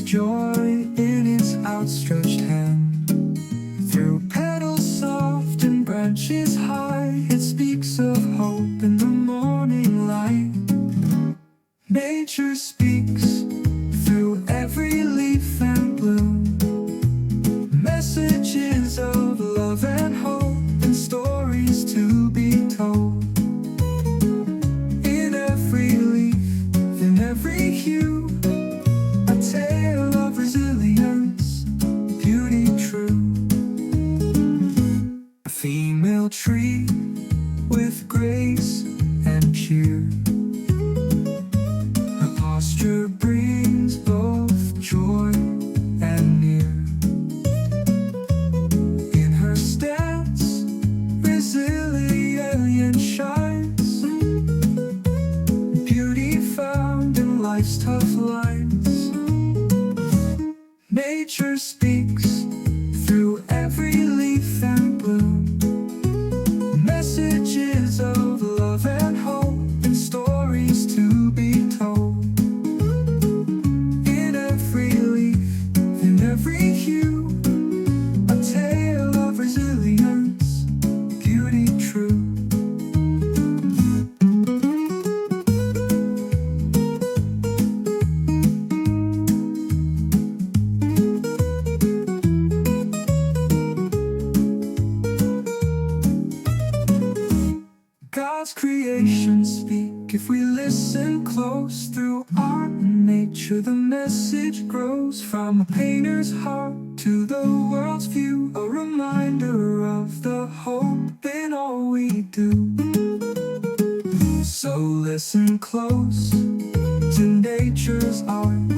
joy in his outstretched hand. Through petals soft and branches high, it speaks of hope in the morning light. Nature speaks through every leaf and bloom, messages of love and hope, and stories to be told. In every leaf, in every hue, a tale of resilience, beauty true. A female tree with grace and cheer, her posture brings both joy and near. In her stance, resilience shines, beauty found in life's tough lines. Nature speaks through every leaf and bloom, messages of love and hope, and stories to be told. In every leaf, in every hue, a tale of resilience, beauty true. God's creations speak if we listen close. Through art and nature the message grows, from a painter's heart to the world's view, a reminder of the hope in all we do. So listen close to nature's art,